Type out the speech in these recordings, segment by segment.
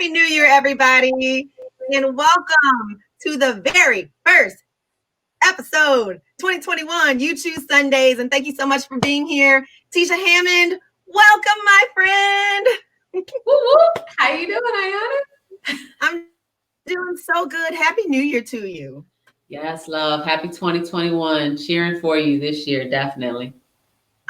Happy New Year, everybody, and welcome to the very first episode 2021. You Choose Sundays, and thank you so much for being here. Tisha Hammond, welcome, my friend. How you doing, Ayana? I'm doing so good. Happy New Year to you. Yes, love. Happy 2021. Cheering for you this year, definitely.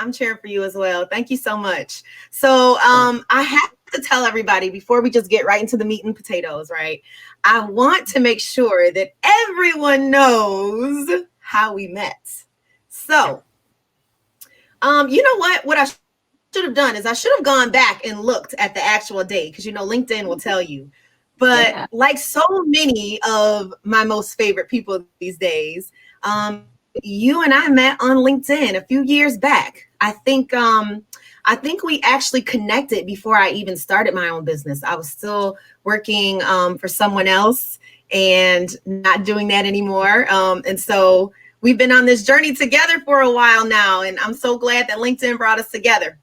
I'm cheering for you as well. Thank you so much. So I have to tell everybody before we just get right into the meat and potatoes, right? I want to make sure that everyone knows how we met. So, you know what? What I should have done is I should have gone back and looked at the actual date because, LinkedIn will tell you. But like so many of my most favorite people these days, you and I met on LinkedIn a few years back. I think we actually connected before I even started my own business. I was still working for someone else and not doing that anymore. And so we've been on this journey together for a while now, and I'm so glad that LinkedIn brought us together.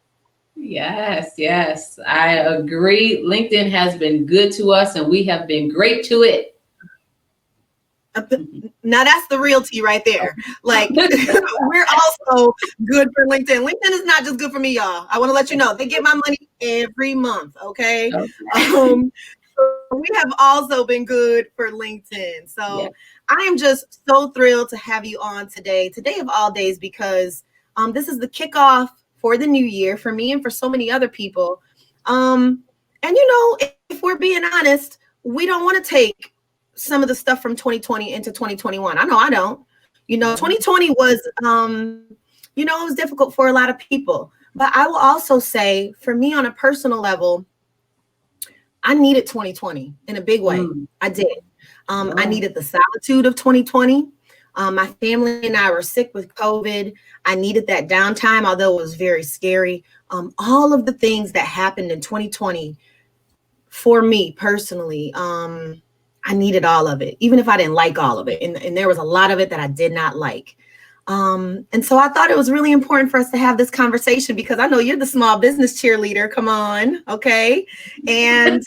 Yes, I agree. LinkedIn has been good to us, and we have been great to it. Now that's the realty right there. Like we're also good for LinkedIn. LinkedIn is not just good for me, y'all. I want to let you know they get my money every month. Okay. We have also been good for LinkedIn. So I am just so thrilled to have you on today of all days, because this is the kickoff for the new year for me and for so many other people. And if we're being honest, we don't want to take some of the stuff from 2020 into 2021. I know I don't. 2020 was, it was difficult for a lot of people. But I will also say, for me on a personal level, I needed 2020 in a big way. I did. I needed the solitude of 2020. My family and I were sick with COVID. I needed that downtime, although it was very scary. All of the things that happened in 2020 for me personally, I needed all of it, even if I didn't like all of it. And there was a lot of it that I did not like. And so I thought it was really important for us to have this conversation, because I know you're the small business cheerleader. Come on. Okay. And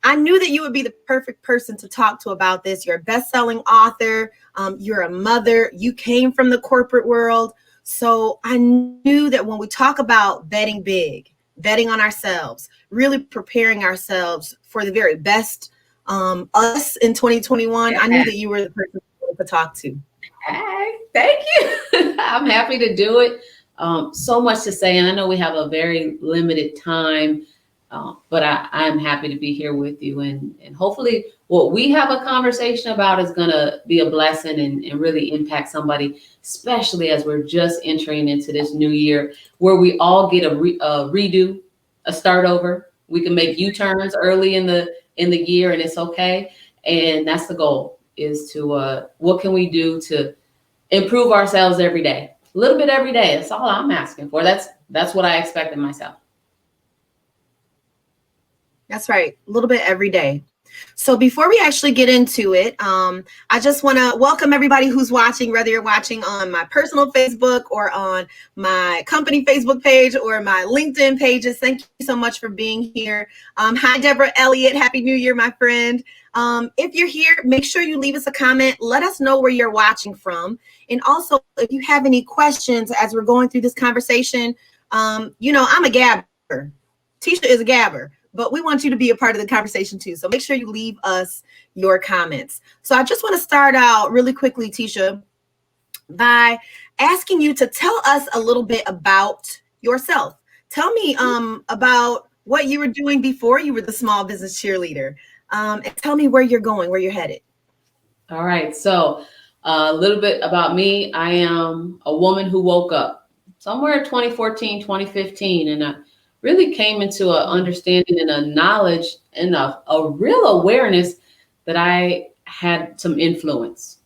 I knew that you would be the perfect person to talk to about this. You're a best-selling author. You're a mother. You came from the corporate world. So I knew that when we talk about betting big, betting on ourselves, really preparing ourselves for the very best us in 2021, I knew that you were the person to talk to. Hey, thank you. I'm happy to do it. So much to say, and I know we have a very limited time, but I'm happy to be here with you. And hopefully what we have a conversation about is going to be a blessing and really impact somebody, especially as we're just entering into this new year where we all get a redo, a start over. We can make U-turns early in the year, and it's okay. And that's the goal, is to what can we do to improve ourselves every day, a little bit every day. That's all I'm asking for. That's what I expect of myself. That's right, a little bit every day. So before we actually get into it, I just want to welcome everybody who's watching, whether you're watching on my personal Facebook or on my company Facebook page or my LinkedIn pages. Thank you so much for being here. Hi, Deborah Elliott. Happy New Year, my friend. If you're here, make sure you leave us a comment. Let us know where you're watching from. And also, if you have any questions as we're going through this conversation, I'm a gabber. Tisha is a gabber. But we want you to be a part of the conversation too. So make sure you leave us your comments. So I just want to start out really quickly, Tisha, by asking you to tell us a little bit about yourself. Tell me about what you were doing before you were the small business cheerleader. And tell me where you're going, where you're headed. All right. So a little bit about me. I am a woman who woke up somewhere 2014, 2015, and really came into an understanding and a knowledge and a real awareness that I had some influence,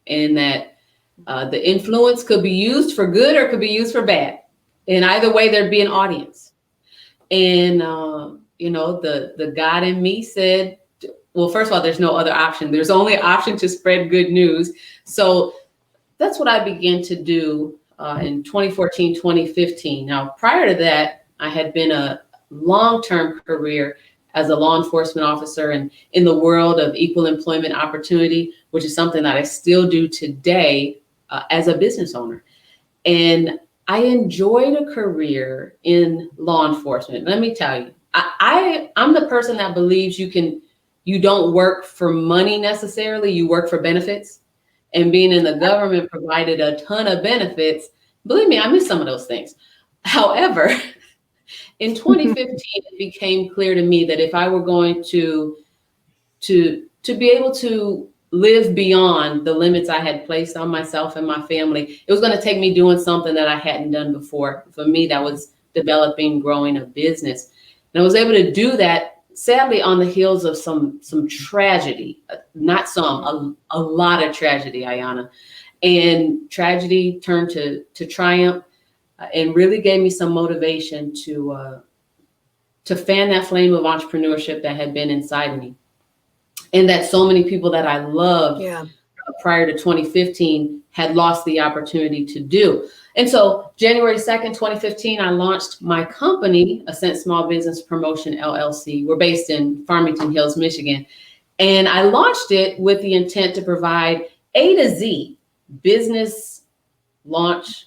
and that the influence could be used for good or could be used for bad. And either way, there'd be an audience. And, the God in me said, well, first of all, there's no other option. There's only an option to spread good news. So that's what I began to do in 2014, 2015. Now, prior to that, I had been a long-term career as a law enforcement officer and in the world of equal employment opportunity, which is something that I still do today as a business owner. And I enjoyed a career in law enforcement. Let me tell you, I'm the person that believes you don't work for money necessarily, you work for benefits. And being in the government provided a ton of benefits. Believe me, I miss some of those things. However, in 2015, it became clear to me that if I were going to be able to live beyond the limits I had placed on myself and my family, it was going to take me doing something that I hadn't done before. For me, that was developing, growing a business. And I was able to do that, sadly, on the heels of some tragedy, not some, a lot of tragedy, Ayana. And tragedy turned to triumph and really gave me some motivation to fan that flame of entrepreneurship that had been inside of me. And that so many people that I loved prior to 2015 had lost the opportunity to do. And so January 2nd, 2015, I launched my company, Ascent Small Business Promotion, LLC. We're based in Farmington Hills, Michigan. And I launched it with the intent to provide A to Z business launch,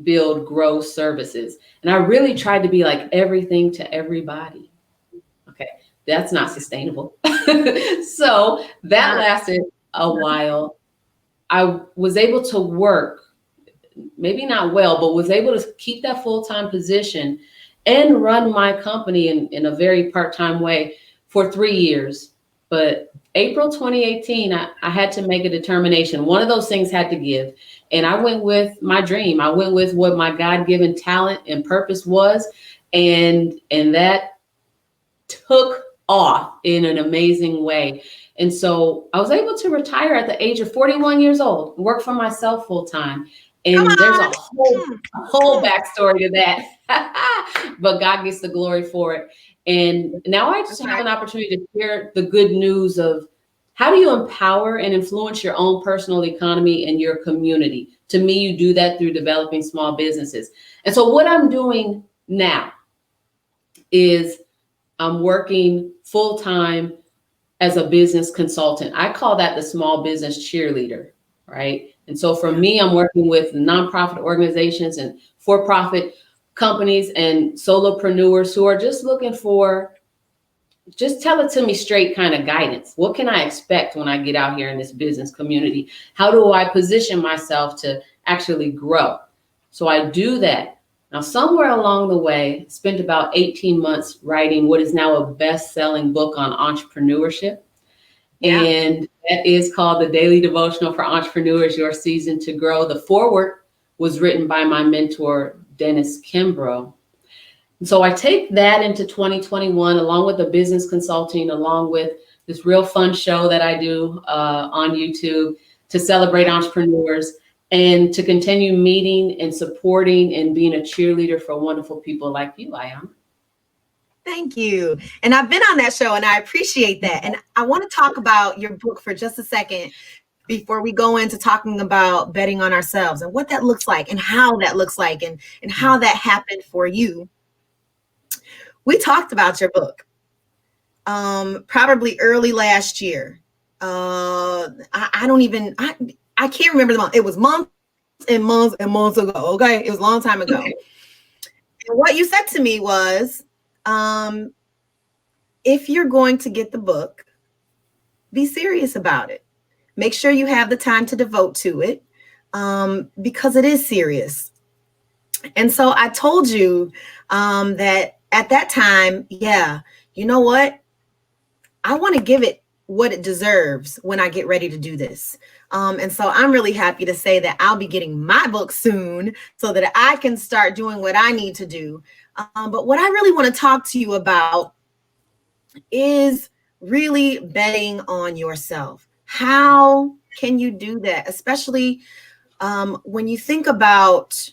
build, grow services. And I really tried to be like everything to everybody. Okay, that's not sustainable. So that lasted a while. I was able to work, maybe not well, but was able to keep that full-time position and run my company in a very part-time way for 3 years. But April 2018, I had to make a determination. One of those things had to give. And I went with my dream. I went with what my God-given talent and purpose was. And that took off in an amazing way. And so I was able to retire at the age of 41 years old, work for myself full time. And there's a whole backstory to that, but God gets the glory for it. And now I just have an opportunity to share the good news of how do you empower and influence your own personal economy and your community? To me, you do that through developing small businesses. And so what I'm doing now is I'm working full time as a business consultant. I call that the small business cheerleader, right? And so for me, I'm working with nonprofit organizations and for-profit companies and solopreneurs who are just looking for, just tell it to me straight kind of guidance. What can I expect when I get out here in this business community? How do I position myself to actually grow? So I do that. Now, somewhere along the way, spent about 18 months writing what is now a best-selling book on entrepreneurship. Yeah. And that is called The Daily Devotional for Entrepreneurs, Your Season to Grow. The foreword was written by my mentor, Dennis Kimbrough. And so I take that into 2021, along with the business consulting, along with this real fun show that I do on YouTube to celebrate entrepreneurs and to continue meeting and supporting and being a cheerleader for wonderful people like you, Ayana. Thank you. And I've been on that show and I appreciate that. And I want to talk about your book for just a second before we go into talking about betting on ourselves and what that looks like and how that looks like and how that happened for you. We talked about your book probably early last year. I can't remember the month. It was months and months and months ago. Okay. It was a long time ago. Okay. And what you said to me was, if you're going to get the book, be serious about it. Make sure you have the time to devote to it, because it is serious. And so I told you that at that time, you know what? I want to give it what it deserves when I get ready to do this. And so I'm really happy to say that I'll be getting my book soon so that I can start doing what I need to do. But what I really want to talk to you about is really betting on yourself. How can you do that? Especially when you think about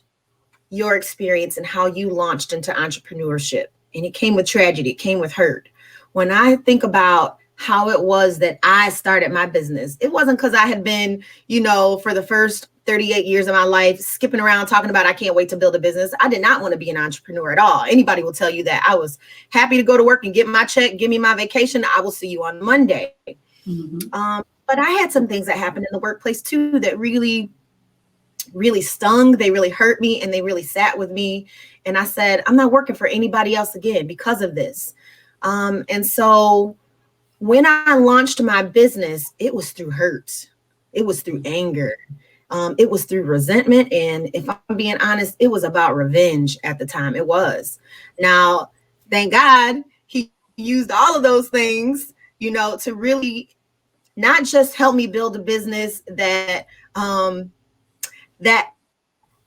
your experience and how you launched into entrepreneurship, and it came with tragedy, it came with hurt. When I think about how it was that I started my business, it wasn't because I had been, for the first 38 years of my life skipping around talking about I can't wait to build a business. I did not want to be an entrepreneur at all. Anybody will tell you that. I was happy to go to work and get my check, give me my vacation. I will see you on Monday. But I had some things that happened in the workplace too that really stung. They really hurt me, and they really sat with me. And I said, I'm not working for anybody else again because of this. And so when I launched my business, it was through hurt. It was through anger. It was through resentment. And if I'm being honest, it was about revenge at the time. It was. Now, thank God he used all of those things, to really not just help me build a business that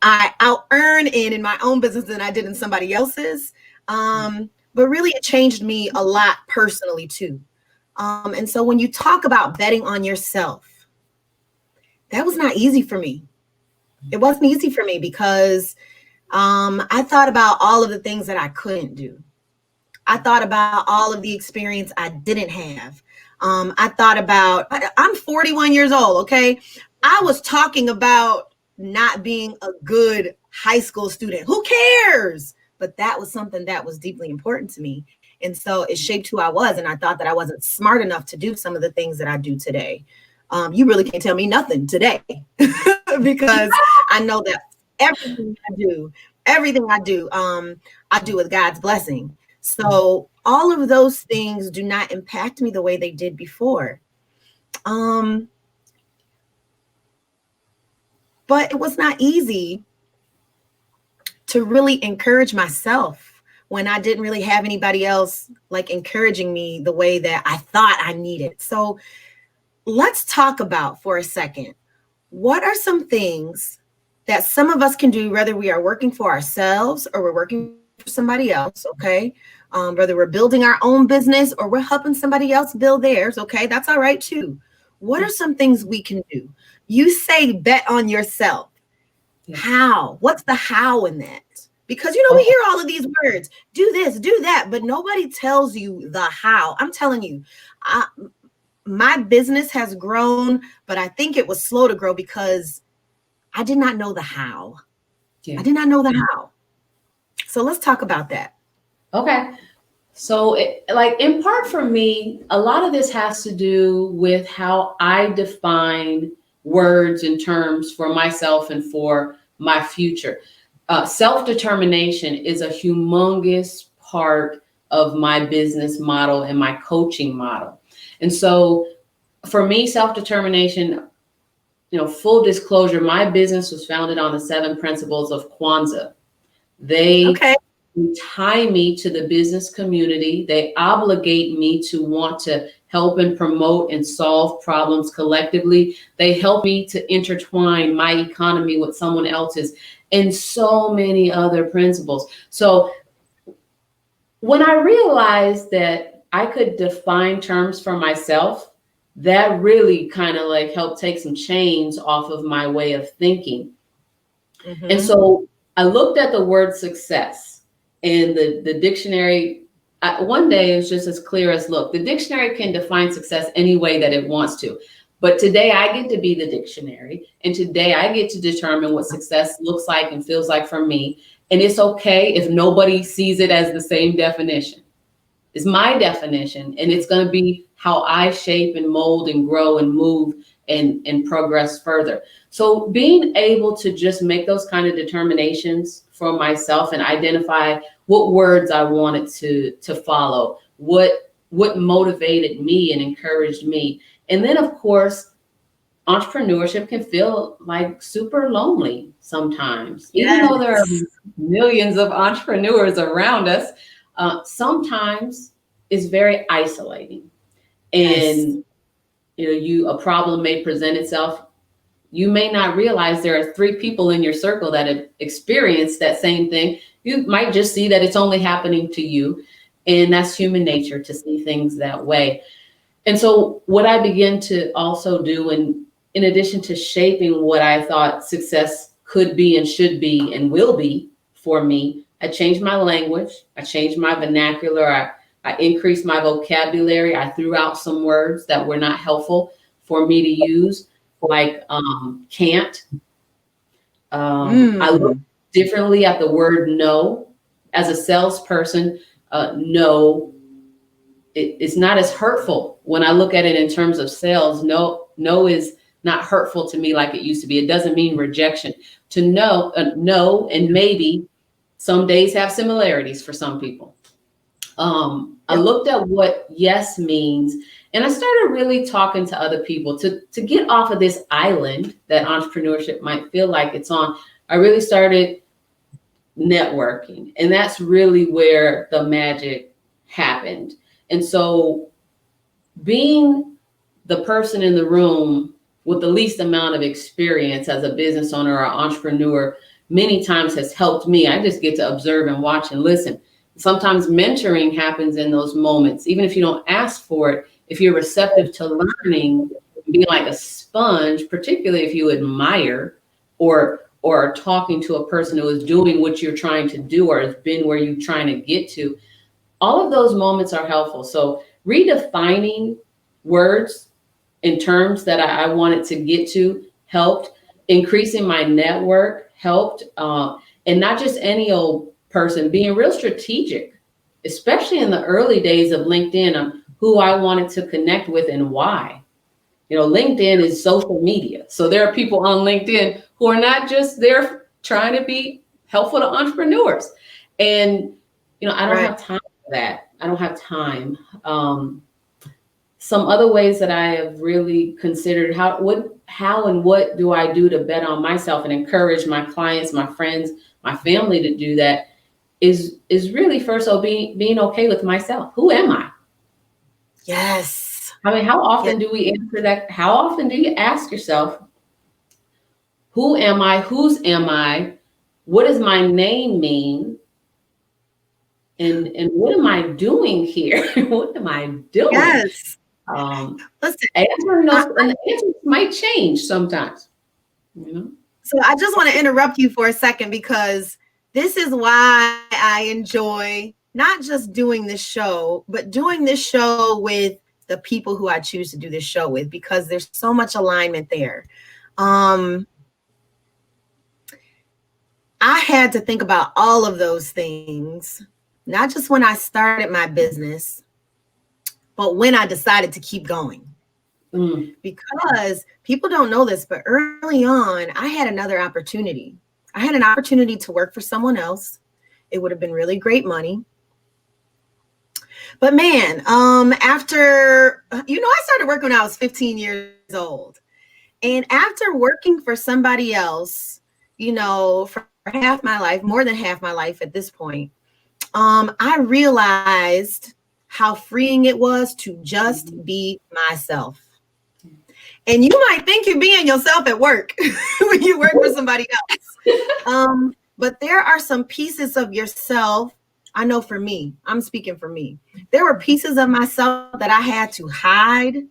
I out earn in my own business than I did in somebody else's. But really it changed me a lot personally too. And so when you talk about betting on yourself, that was not easy for me. It wasn't easy for me because I thought about all of the things that I couldn't do. I thought about all of the experience I didn't have. I thought about, I'm 41 years old, okay? I was talking about not being a good high school student. Who cares? But that was something that was deeply important to me. And so it shaped who I was. And I thought that I wasn't smart enough to do some of the things that I do today. You really can't tell me nothing today because I know that everything I do, I do with God's blessing. So all of those things do not impact me the way they did before. But it was not easy to really encourage myself when I didn't really have anybody else like encouraging me the way that I thought I needed. So let's talk about for a second, what are some things that some of us can do, whether we are working for ourselves or we're working for somebody else, okay? Whether we're building our own business or we're helping somebody else build theirs, okay? That's all right too. What are some things we can do? You say bet on yourself. Yeah. How? What's the how in that? Because, we hear all of these words, do this, do that, but nobody tells you the how. I'm telling you, my business has grown, but I think it was slow to grow because I did not know the how. Yeah. I did not know the how. So let's talk about that. Okay. So in part for me, a lot of this has to do with how I define words and terms for myself and for my future. Self-determination is a humongous part of my business model and my coaching model. And so for me, self-determination, full disclosure, my business was founded on the 7 principles of Kwanzaa. They tie me to the business community. They obligate me to want to help and promote and solve problems collectively. They help me to intertwine my economy with someone else's and so many other principles. So when I realized that I could define terms for myself, that really kind of helped take some chains off of my way of thinking. Mm-hmm. And so I looked at the word success. And the dictionary, one day it was just as clear as look. The dictionary can define success any way that it wants to. But today I get to be the dictionary. And today I get to determine what success looks like and feels like for me. And it's okay if nobody sees it as the same definition. It's my definition. And it's going to be how I shape and mold and grow and move and progress further. So being able to just make those kind of determinations for myself and identify what words I wanted to follow, what motivated me and encouraged me. And then, of course, entrepreneurship can feel like super lonely sometimes. Yes. Even though there are millions of entrepreneurs around us, sometimes it's very isolating. And a problem may present itself. You may not realize there are 3 people in your circle that have experienced that same thing. You might just see that it's only happening to you. And that's human nature to see things that way. And so what I began to also do, in addition to shaping what I thought success could be and should be and will be for me, I changed my language. I changed my vernacular. I increased my vocabulary. I threw out some words that were not helpful for me to use, like can't, I look differently at the word no. As a salesperson, no, it's not as hurtful when I look at it in terms of sales. No is not hurtful to me like it used to be. It doesn't mean rejection. To know, no and maybe some days have similarities for some people. I looked at what yes means, and I started really talking to other people to get off of this island that entrepreneurship might feel like it's on. I really started networking, and that's really where the magic happened. And so being the person in the room with the least amount of experience as a business owner or entrepreneur many times has helped me. I just get to observe and watch and listen. Sometimes mentoring happens in those moments, even if you don't ask for it. If you're receptive to learning, being like a sponge, particularly if you admire or are talking to a person who is doing what you're trying to do or has been where you're trying to get to, all of those moments are helpful. So redefining words in terms that I wanted to get to helped. Increasing my network helped. And not just any old person, being real strategic, especially in the early days of LinkedIn, on who I wanted to connect with and why. LinkedIn is social media. So there are people on LinkedIn who are not just there trying to be helpful to entrepreneurs. And, I don't have time for that. I don't have time. Some other ways that I have really considered how and what do I do to bet on myself and encourage my clients, my friends, my family to do that is really first of all being okay with myself. Who am I? Yes. I mean, how often do we answer that? How often do you ask yourself, who am I? Whose am I? What does my name mean? And what am I doing here? What am I doing? Yes. Listen, the answers might change sometimes. So I just want to interrupt you for a second, because this is why I enjoy not just doing this show, but doing this show with the people who I choose to do this show with, because there's so much alignment there. I had to think about all of those things, not just when I started my business, but when I decided to keep going. Because people don't know this, but early on, I had another opportunity. I had an opportunity to work for someone else. It would have been really great money. But man, after, I started working when I was 15 years old. And after working for somebody else, for half my life, more than half my life at this point, I realized how freeing it was to just be myself. And you might think you're being yourself at work when you work for somebody else. But there are some pieces of yourself. I know for me, I'm speaking for me. There were pieces of myself that I had to hide,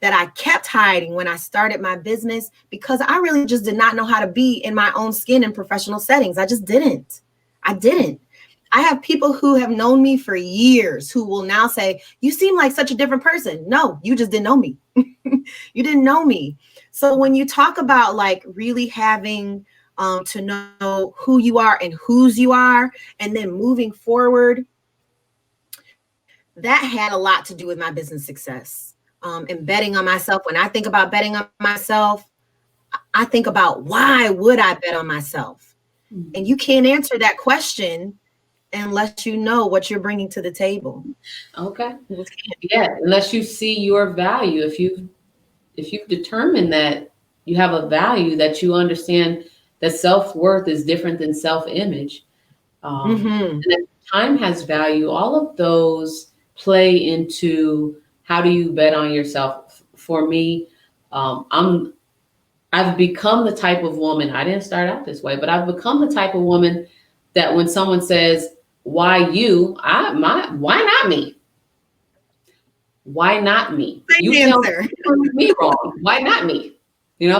that I kept hiding when I started my business, because I really just did not know how to be in my own skin in professional settings. I just didn't. I have people who have known me for years who will now say, you seem like such a different person. No, you just didn't know me. You didn't know me. So when you talk about like really having to know who you are and whose you are, and then moving forward, that had a lot to do with my business success and betting on myself. When I think about betting on myself, I think about, why would I bet on myself? And you can't answer that question unless you know what you're bringing to the table. Okay. Yeah. Unless you see your value. If you've determined that you have a value, that you understand that self-worth is different than self-image, and that time has value, all of those play into how do you bet on yourself. For me, I've become the type of woman, I didn't start out this way, but I've become the type of woman that when someone says, why you? Why not me? Why not me? You tell me wrong. Why not me? And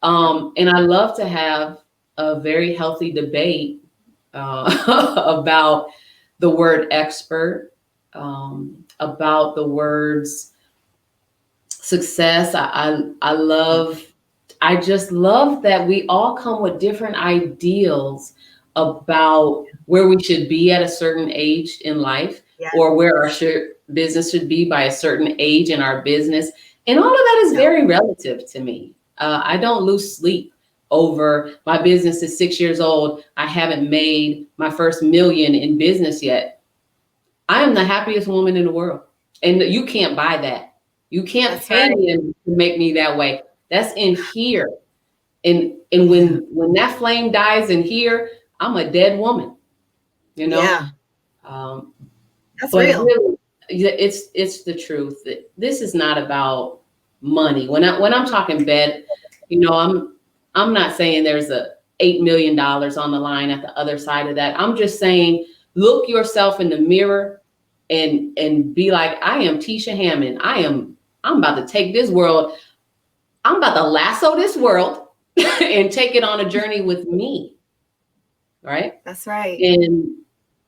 I love to have a very healthy debate about the word expert, about the words success. I love I just love that we all come with different ideals about where we should be at a certain age in life, Yeah. or where our business should be by a certain age in our business. And all of that is very relative to me. I don't lose sleep over my business is 6 years old. I haven't made my first million in business yet. I am the happiest woman in the world. And you can't buy that. You can't pay me to make me that way. That's in here. And when that flame dies in here, I'm a dead woman, you know? Yeah. That's real. Really, it's the truth. This is not about money. When I'm talking bed, you know, I'm not saying there's a $8 million on the line at the other side of that. I'm just saying, look yourself in the mirror and be like, I am Tisha Hammond. I'm about to take this world. I'm about to lasso this world and take it on a journey with me. Right? That's right. And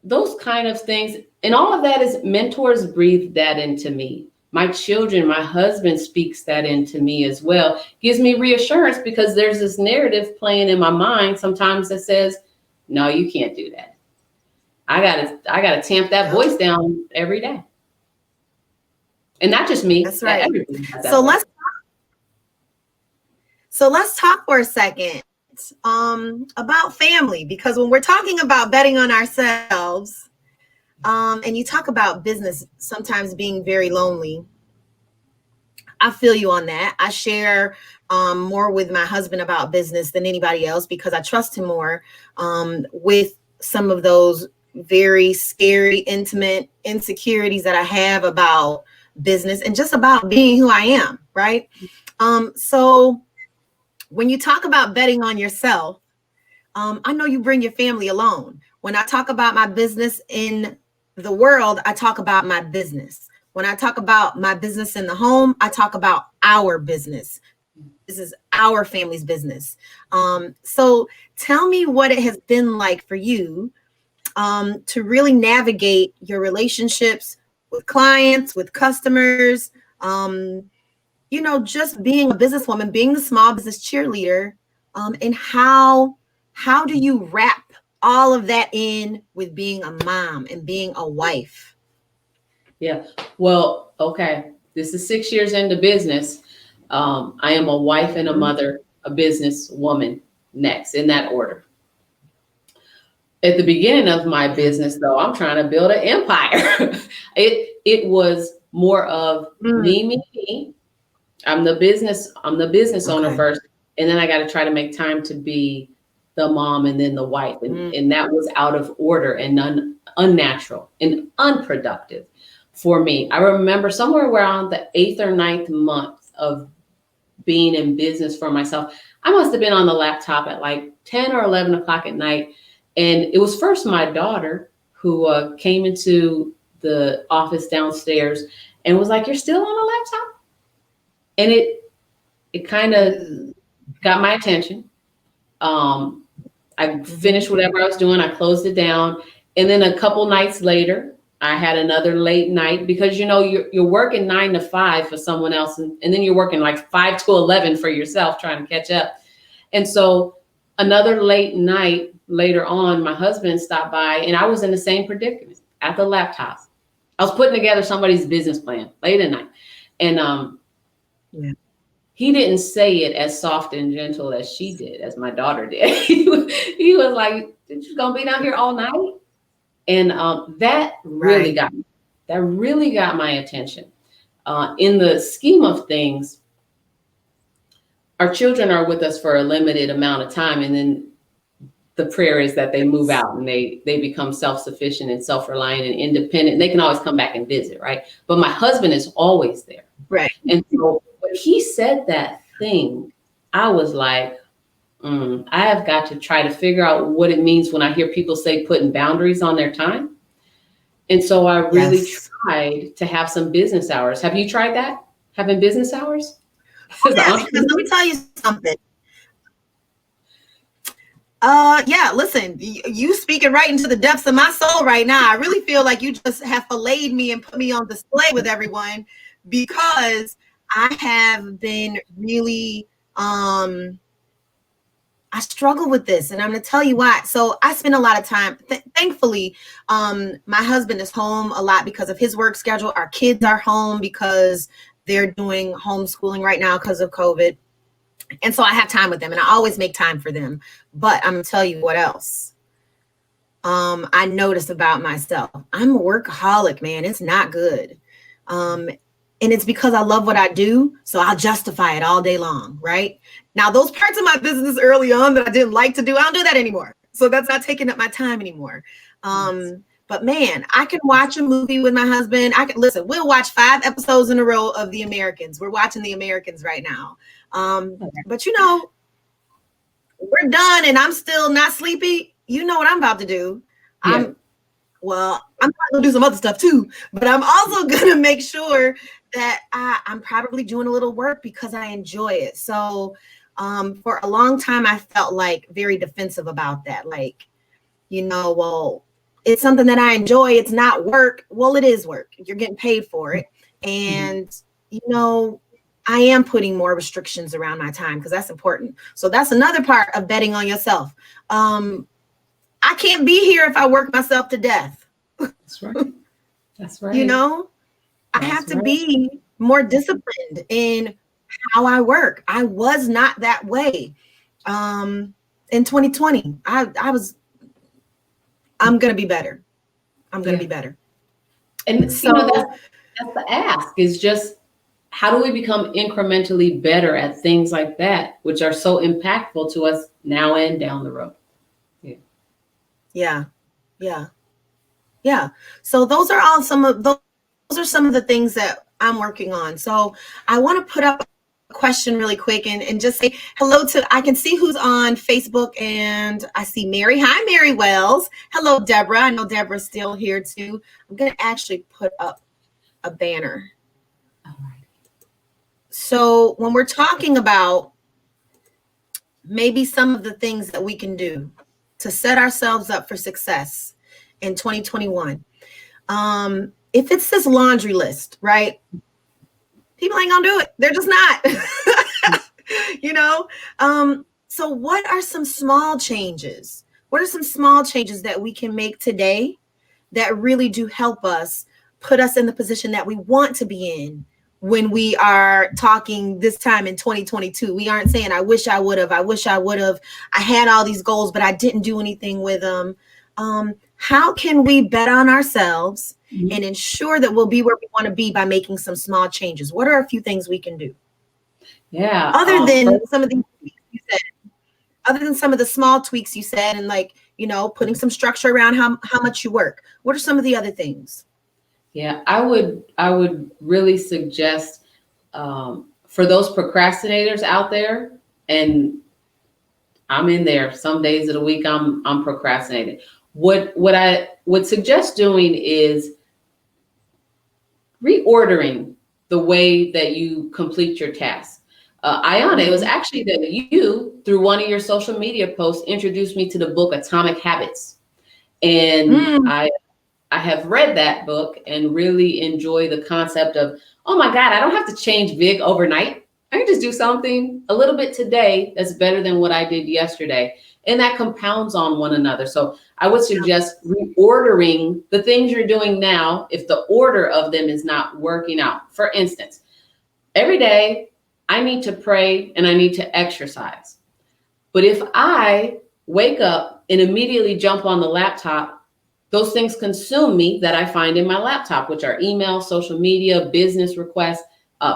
those kind of things. And all of that is mentors breathe that into me. My children, my husband speaks that into me as well. Gives me reassurance because there's this narrative playing in my mind sometimes that says, no, you can't do that. I gotta tamp that voice down every day. And not just me. That's right. So let's talk for a second about family, because when we're talking about betting on ourselves, and you talk about business sometimes being very lonely, I feel you on that. I share more with my husband about business than anybody else because I trust him more with some of those very scary, intimate insecurities that I have about business and just about being who I am, right? So when you talk about betting on yourself, I know you bring your family along. When I talk about my business in the world, I talk about my business. When I talk about my business in the home, I talk about our business. This is our family's business. So tell me what it has been like for you to really navigate your relationships with clients, with customers, you know, just being a businesswoman, being the small business cheerleader, and how do you wrap all of that in with being a mom and being a wife? Yeah, well, okay. This is 6 years into business. I am a wife and a mother, a business woman next in that order. At the beginning of my business, though, I'm trying to build an empire. It was more of me. I'm the business owner first, and then I got to try to make time to be the mom and then the wife, and that was out of order and unnatural and unproductive for me. I remember somewhere around the 8th or 9th month of being in business for myself, I must have been on the laptop at like 10 or 11 o'clock at night. And it was first my daughter who came into the office downstairs and was like, "You're still on the laptop?" And it kind of got my attention. I finished whatever I was doing. I closed it down. And then a couple nights later, I had another late night because, you know, you're working 9 to 5 for someone else. And then you're working like 5 to 11 for yourself trying to catch up. And so another late night later on, my husband stopped by and I was in the same predicament at the laptop. I was putting together somebody's business plan late at night. And he didn't say it as soft and gentle as she did, as my daughter did. He was like, "You gonna be down here all night?" And that really got my attention. In the scheme of things, our children are with us for a limited amount of time, and then the prayer is that they move out and they become self-sufficient and self-reliant and independent. They can always come back and visit, right? But my husband is always there. Right. And so when he said that thing, I was like, I have got to try to figure out what it means when I hear people say putting boundaries on their time. And so I really tried to have some business hours. Have you tried that? Having business hours? Because let me tell you something. Listen, you speaking right into the depths of my soul right now. I really feel like you just have filleted me and put me on display with everyone because I have been really I struggle with this, and I'm going to tell you why. So I spend a lot of time, thankfully, my husband is home a lot because of his work schedule. Our kids are home because they're doing homeschooling right now because of COVID. And so I have time with them, and I always make time for them. But I'm going to tell you what else I noticed about myself. I'm a workaholic, man. It's not good. And it's because I love what I do. So I'll justify it all day long, right? Now, those parts of my business early on that I didn't like to do, I don't do that anymore. So that's not taking up my time anymore. But man, I can watch a movie with my husband. I can listen, we'll watch 5 episodes in a row of The Americans. We're watching The Americans right now. But you know, we're done and I'm still not sleepy. You know what I'm about to do. Yeah. I'm going to do some other stuff too, but I'm also going to make sure that I'm probably doing a little work because I enjoy it. So for a long time, I felt like very defensive about that. Like, you know, well, it's something that I enjoy. It's not work. Well, it is work. You're getting paid for it. And, you know, I am putting more restrictions around my time because that's important. So that's another part of betting on yourself. I can't be here if I work myself to death. That's right. That's right. You know, I have to be more disciplined in how I work. I was not that way. In 2020, I'm going to be better. I'm going to be better. And so you know, that's the ask is just, how do we become incrementally better at things like that, which are so impactful to us now and down the road? Yeah. So those are some of the things that I'm working on. So I want to put up a question really quick and just say hello to, I can see who's on Facebook, and I see Mary. Hi, Mary Wells. Hello, Deborah. I know Deborah's still here too. I'm going to actually put up a banner. All right. So when we're talking about maybe some of the things that we can do to set ourselves up for success in 2021, if it's this laundry list, right? People ain't gonna do it. They're just not, you know? So what are some small changes? What are some small changes that we can make today that really do help us put us in the position that we want to be in when we are talking this time in 2022? We aren't saying, I wish I would have, I had all these goals, but I didn't do anything with them. How can we bet on ourselves and ensure that we'll be where we want to be by making some small changes? What are a few things we can do? Yeah. Other than some of the tweaks you said, other than some of the small tweaks you said, and like, you know, putting some structure around how much you work. What are some of the other things? Yeah, I would really suggest for those procrastinators out there, and I'm in there some days of the week, I'm procrastinating. What I would suggest doing is reordering the way that you complete your tasks. Ayana, it was actually that you, through one of your social media posts, introduced me to the book Atomic Habits. And I have read that book and really enjoy the concept of, oh my God, I don't have to change big overnight. I can just do something a little bit today that's better than what I did yesterday. And that compounds on one another. So I would suggest reordering the things you're doing now if the order of them is not working out. For instance, every day I need to pray and I need to exercise. But if I wake up and immediately jump on the laptop, those things consume me that I find in my laptop, which are email, social media, business requests,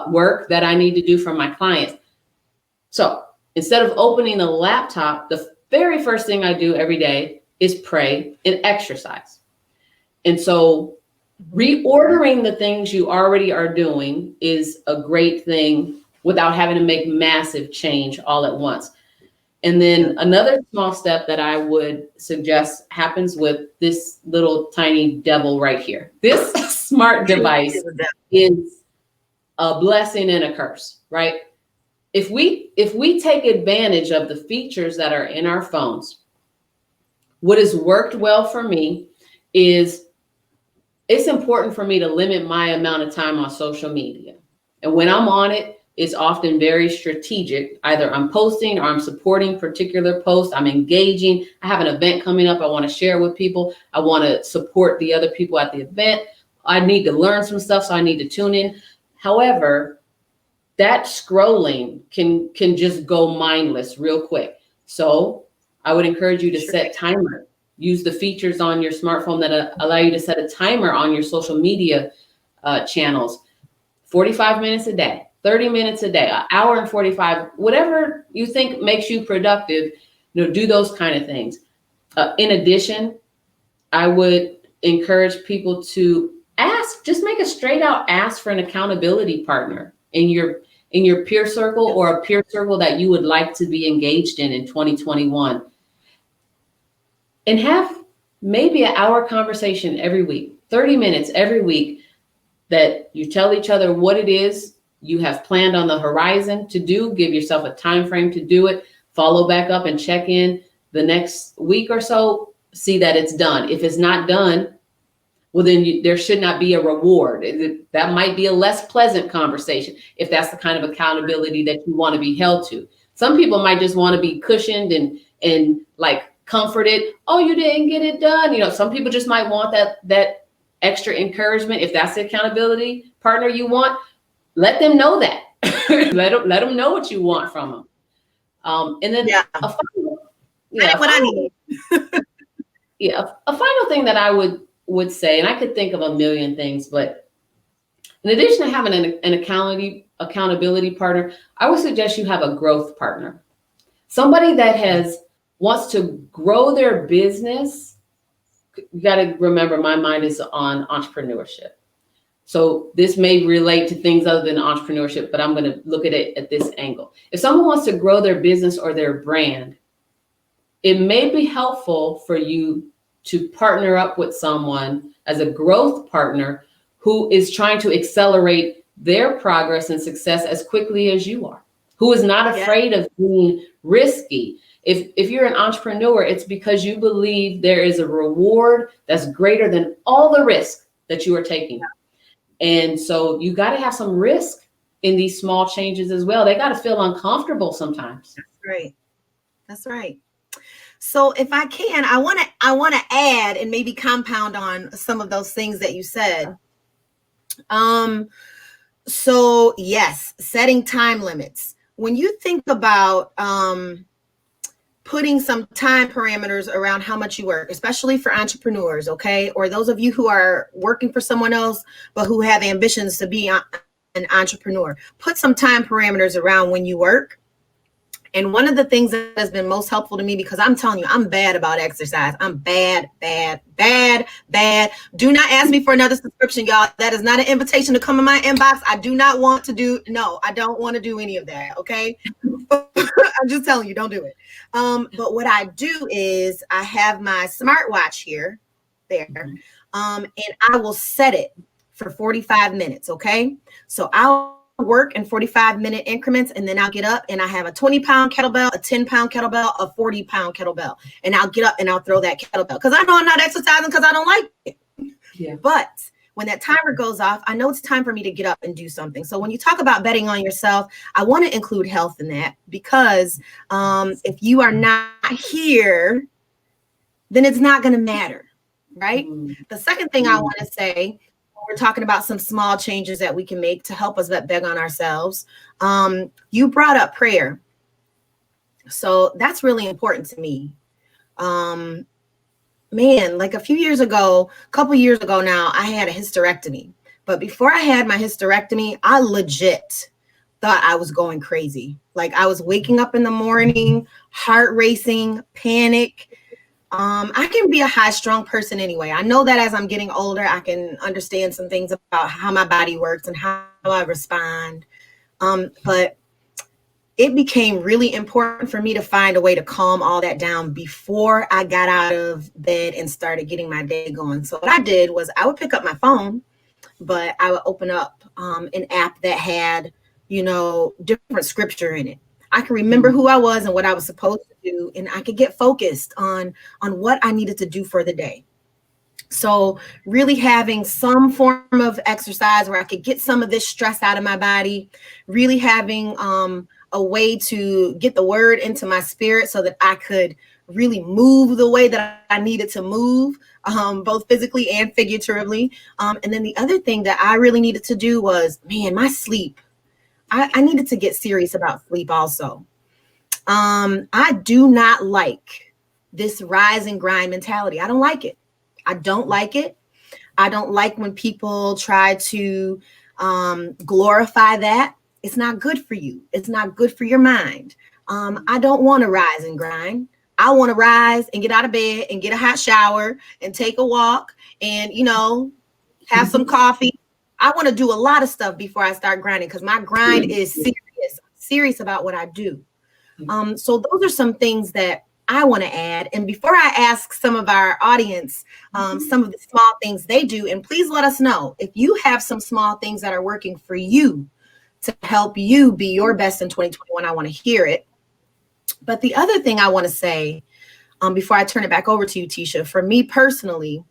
work that I need to do for my clients. So instead of opening the laptop, the very first thing I do every day is pray and exercise. And so reordering the things you already are doing is a great thing without having to make massive change all at once. And then another small step that I would suggest happens with this little tiny devil right here. This smart device is a blessing and a curse, right? If we take advantage of the features that are in our phones, what has worked well for me is it's important for me to limit my amount of time on social media. And when I'm on it, is often very strategic. Either I'm posting or I'm supporting particular posts. I'm engaging. I have an event coming up. I want to share with people. I want to support the other people at the event. I need to learn some stuff, so I need to tune in. However, that scrolling can just go mindless real quick. So I would encourage you to set timer. Use the features on your smartphone that allow you to set a timer on your social media channels. 45 minutes a day. 30 minutes a day, an hour and 45, whatever you think makes you productive, do those kind of things. In addition, I would encourage people to just make a straight out ask for an accountability partner in your peer circle, or a peer circle that you would like to be engaged in 2021. And have maybe an hour conversation every week, 30 minutes every week, that you tell each other what it is you have planned on the horizon to do. Give yourself a time frame to do it. Follow back up and check in the next week or so. See that it's done. If it's not done, well, then there should not be a reward. That might be a less pleasant conversation if that's the kind of accountability that you want to be held to. Some people might just want to be cushioned and like comforted. Oh, you didn't get it done. Some people just might want that extra encouragement. If that's the accountability partner you want, let them know that. let them know what you want from them. And then a final thing that I would say, and I could think of a million things, but in addition to having an accountability partner, I would suggest you have a growth partner. Somebody that wants to grow their business. You got to remember, my mind is on entrepreneurship. So this may relate to things other than entrepreneurship, but I'm going to look at it at this angle. If someone wants to grow their business or their brand, it may be helpful for you to partner up with someone as a growth partner who is trying to accelerate their progress and success as quickly as you are, who is not afraid of being risky. If you're an entrepreneur, it's because you believe there is a reward that's greater than all the risk that you are taking. And so you got to have some risk in these small changes as well. They got to feel uncomfortable sometimes. That's right. So if I can, I want to add and maybe compound on some of those things that you said. So yes, setting time limits. When you think about putting some time parameters around how much you work, especially for entrepreneurs, okay? Or those of you who are working for someone else, but who have ambitions to be an entrepreneur, put some time parameters around when you work. And one of the things that has been most helpful to me, because I'm telling you, I'm bad about exercise. I'm bad. Do not ask me for another subscription, y'all. That is not an invitation to come in my inbox. I don't want to do any of that, okay? I'm just telling you, don't do it. But what I do is I have my smartwatch there, and I will set it for 45 minutes, okay? So I'll work in 45-minute increments, and then I'll get up and I have a 20-pound kettlebell, a 10-pound kettlebell, a 40-pound kettlebell, and I'll get up and I'll throw that kettlebell because I know I'm not exercising because I don't like it. Yeah. But when that timer goes off, I know it's time for me to get up and do something. So when you talk about betting on yourself, I want to include health in that, because if you are not here, then it's not going to matter, right? The second thing I want to say, we're talking about some small changes that we can make to help us bet on ourselves. You brought up prayer. So that's really important to me. Like a couple years ago now, I had a hysterectomy. But before I had my hysterectomy, I legit thought I was going crazy. Like I was waking up in the morning, heart racing, panic. I can be a high-strung person anyway. I know that as I'm getting older, I can understand some things about how my body works and how I respond. But it became really important for me to find a way to calm all that down before I got out of bed and started getting my day going. So what I did was I would pick up my phone, but I would open up an app that had, different scripture in it. I could remember who I was and what I was supposed to do, and I could get focused on what I needed to do for the day. So really having some form of exercise where I could get some of this stress out of my body, really having a way to get the word into my spirit so that I could really move the way that I needed to move, both physically and figuratively. And then the other thing that I really needed to do was, man, my sleep. I needed to get serious about sleep also. I do not like this rise and grind mentality. I don't like it. I don't like it. I don't like when people try to glorify that. It's not good for you. It's not good for your mind. I don't want to rise and grind. I want to rise and get out of bed and get a hot shower and take a walk and, have some coffee. I want to do a lot of stuff before I start grinding because my grind is serious. I'm serious about what I do. So those are some things that I want to add. And before I ask some of our audience, some of the small things they do, and please let us know if you have some small things that are working for you to help you be your best in 2021. I want to hear it. But the other thing I want to say before I turn it back over to you, Tisha, for me personally,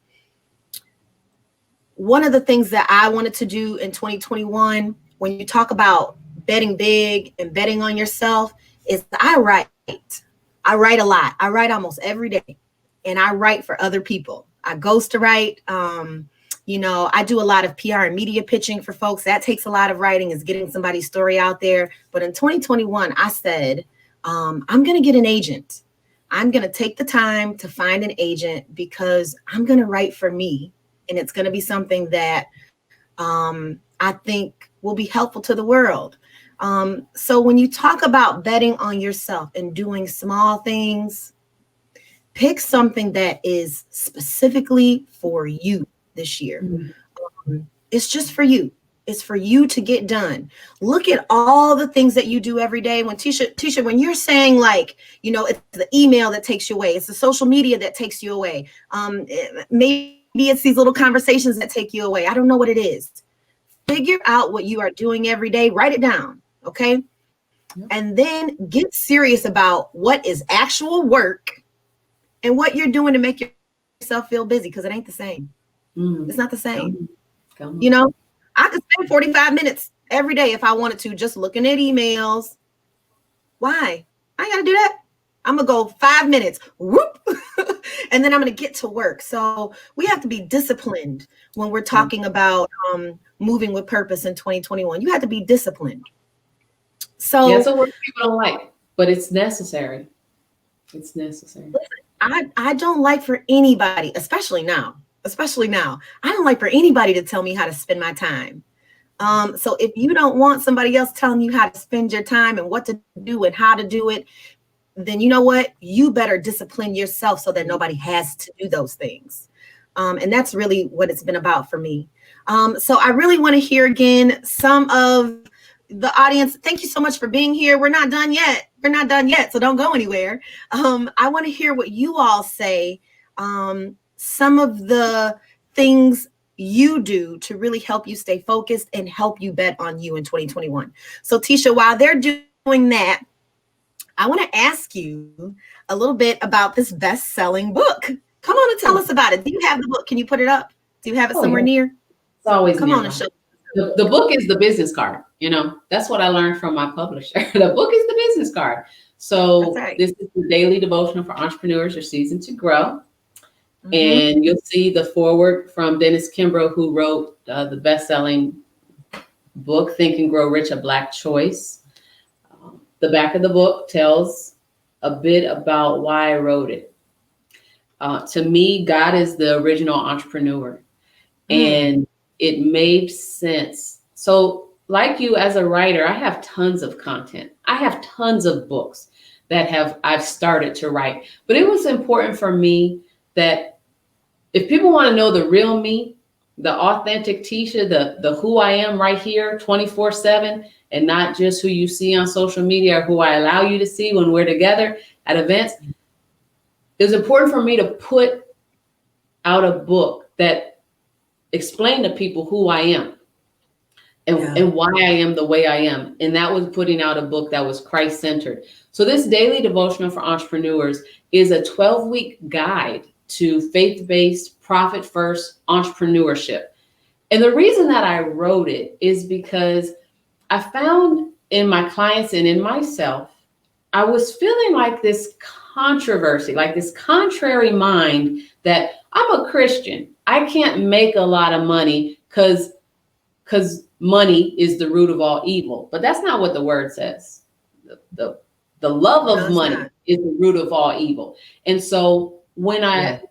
one of the things that I wanted to do in 2021, when you talk about betting big and betting on yourself, is I write. I write a lot. I write almost every day, and I write for other people. I ghostwrite. I do a lot of PR and media pitching for folks. That takes a lot of writing, is getting somebody's story out there. But in 2021, I said, I'm going to get an agent. I'm going to take the time to find an agent because I'm going to write for me. And it's going to be something that I think will be helpful to the world. So when you talk about betting on yourself and doing small things, pick something that is specifically for you this year. It's just for you. It's for you to get done. Look at all the things that you do every day. When Tisha, when you're saying it's the email that takes you away, it's the social media that takes you away. Maybe it's these little conversations that take you away. I don't know what it is. Figure out what you are doing every day. Write it down. Okay. Yep. And then get serious about what is actual work and what you're doing to make yourself feel busy, because it ain't the same. It's not the same. I could spend 45 minutes every day if I wanted to, just looking at emails. Why? I ain't got to do that. I'm going to go 5 minutes, whoop, and then I'm going to get to work. So we have to be disciplined when we're talking about moving with purpose in 2021. You have to be disciplined. So it's a word people don't like, but it's necessary. It's necessary. I don't like for anybody, especially now, I don't like for anybody to tell me how to spend my time. So if you don't want somebody else telling you how to spend your time and what to do and how to do it, then you know what? You better discipline yourself so that nobody has to do those things. And that's really what it's been about for me. So I really want to hear again some of the audience. Thank you so much for being here. We're not done yet. So don't go anywhere. I want to hear what you all say. Some of the things you do to really help you stay focused and help you bet on you in 2021. So Tisha, while they're doing that, I want to ask you a little bit about this best-selling book. Come on and tell us about it. Do you have the book? Can you put it up? Do you have it somewhere near? It's always come near. On and show. The book is the business card. That's what I learned from my publisher. The book is the business card. So This is the daily devotional for entrepreneurs. Your season to grow. And you'll see the foreword from Dennis Kimbrough, who wrote the best-selling book, Think and Grow Rich, A Black Choice. The back of the book tells a bit about why I wrote it. To me, God is the original entrepreneur, and it made sense. So like you as a writer, I have tons of content. I have tons of books that I've started to write, but it was important for me that if people want to know the real me, the authentic Tisha, the who I am right here 24/7, and not just who you see on social media or who I allow you to see when we're together at events, it was important for me to put out a book that explained to people who I am and why I am the way I am. And that was putting out a book that was Christ-centered. So this daily devotional for entrepreneurs is a 12-week guide to faith-based, profit-first entrepreneurship. And the reason that I wrote it is because I found in my clients and in myself, I was feeling like this controversy, like this contrary mind that I'm a Christian. I can't make a lot of money because money is the root of all evil. But that's not what the word says. The love of money is the root of all evil. And so when I,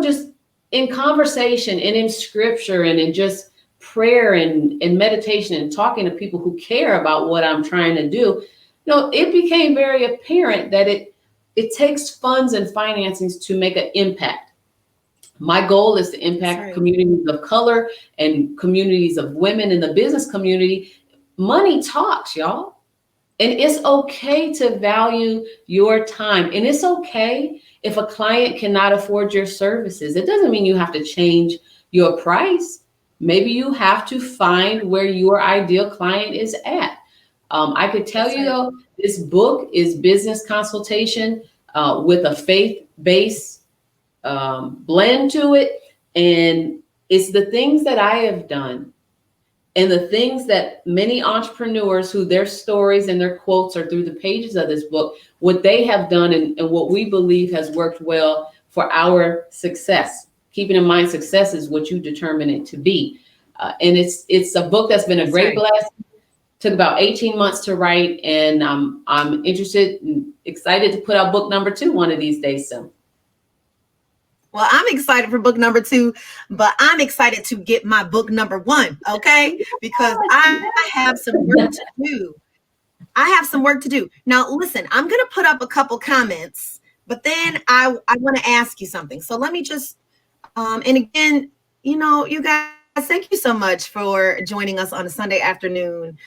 just in conversation and in scripture and in just prayer and meditation and talking to people who care about what I'm trying to do, it became very apparent that it takes funds and financings to make an impact. My goal is to impact communities of color and communities of women in the business community. Money talks, y'all. And it's okay to value your time. And it's okay if a client cannot afford your services. It doesn't mean you have to change your price. Maybe you have to find where your ideal client is at. I could tell you though, this book is business consultation with a faith-based blend to it. And it's the things that I have done and the things that many entrepreneurs who their stories and their quotes are through the pages of this book, what they have done and what we believe has worked well for our success. Keeping in mind, success is what you determine it to be. And it's a book that's been a great blessing. Took about 18 months to write, and I'm interested and excited to put out book number 2 one of these days soon. Well, I'm excited for book number 2, but I'm excited to get my book number 1, okay? Because I have some work to do. Now, listen, I'm going to put up a couple comments, but then I want to ask you something. So let me just, and again, you guys, thank you so much for joining us on a Sunday afternoon.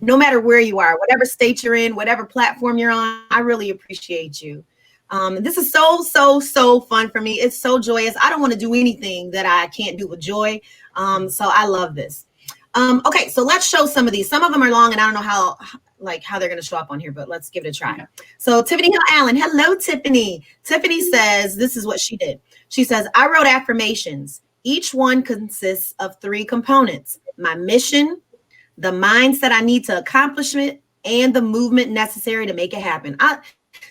No matter where you are, whatever state you're in, whatever platform you're on, I really appreciate you. This is so fun for me. It's so joyous. I don't want to do anything that I can't do with joy. So I love this. Okay, so let's show some of these. Some of them are long and I don't know how they're going to show up on here, but let's give it a try. So Tiffany Hill Allen. Hello, Tiffany. Tiffany says, this is what she did. She says, I wrote affirmations. Each one consists of 3 components: my mission, the mindset I need to accomplish it, and the movement necessary to make it happen. I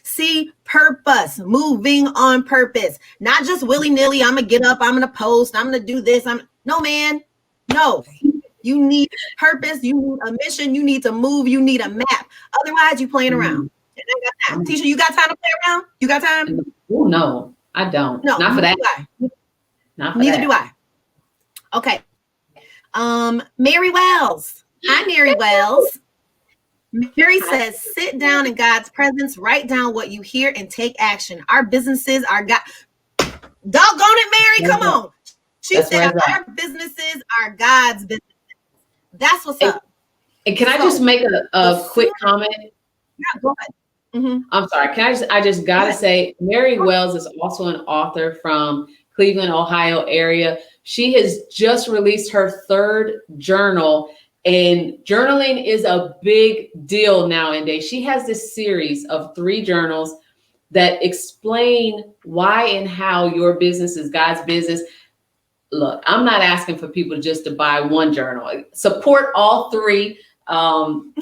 see purpose, moving on purpose, not just willy-nilly. I'm going to get up, I'm going to post, I'm going to do this. No, man, no. You need purpose, you need a mission, you need to move, you need a map. Otherwise, you're playing around. And I got time. Tisha, you got time to play around? You got time? Oh, no, I don't. No, not for that. Neither do I. Okay. Mary Wells. Hi, Mary Wells. Mary says, sit down in God's presence, write down what you hear and take action. Our businesses are God. Doggone it, Mary, come on. She said our businesses are God's businesses. That's what's up. And can I just make a quick comment? Yeah, go ahead. Mm-hmm. I'm sorry. I just got to say, Mary Wells is also an author from Cleveland, Ohio area. She has just released her 3rd journal. And journaling is a big deal nowadays. She has this series of 3 journals that explain why and how your business is God's business. Look, I'm not asking for people just to buy one journal. Support all 3. I'm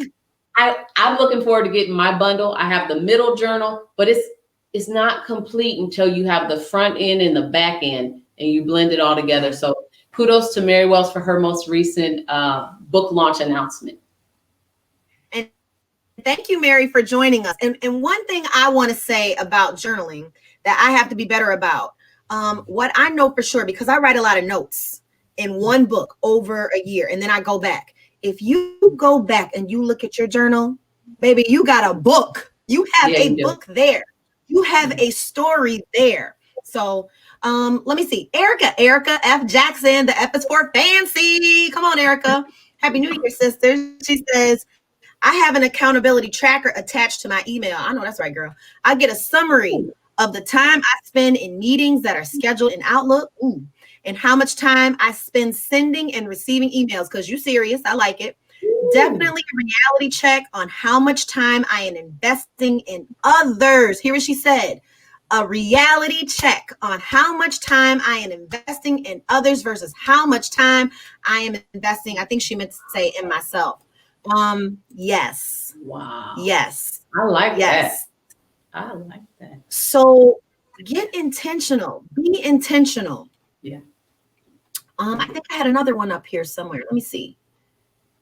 looking forward to getting my bundle. I have the middle journal, but it's not complete until you have the front end and the back end and you blend it all together. So kudos to Mary Wells for her most recent book launch announcement. And thank you, Mary, for joining us. And one thing I want to say about journaling that I have to be better about, what I know for sure, because I write a lot of notes in one book over a year, and then I go back. If you go back and you look at your journal, baby, you got a book. You have a book there. You have a story there. So let me see. Erica F. Jackson, the F is for fancy. Come on, Erica. Happy New Year, sisters. She says, I have an accountability tracker attached to my email. I know that's right, girl. I get a summary of the time I spend in meetings that are scheduled in Outlook. And how much time I spend sending and receiving emails. Because you're serious. I like it. Definitely a reality check on how much time I am investing in others. Hear what she said. a reality check on how much time I am investing in others versus how much time I am investing. I think she meant to say in myself. Yes. Wow. Yes. I like yes. that. I like that. So get intentional. Be intentional. Yeah. I think I had another one up here somewhere. Let me see.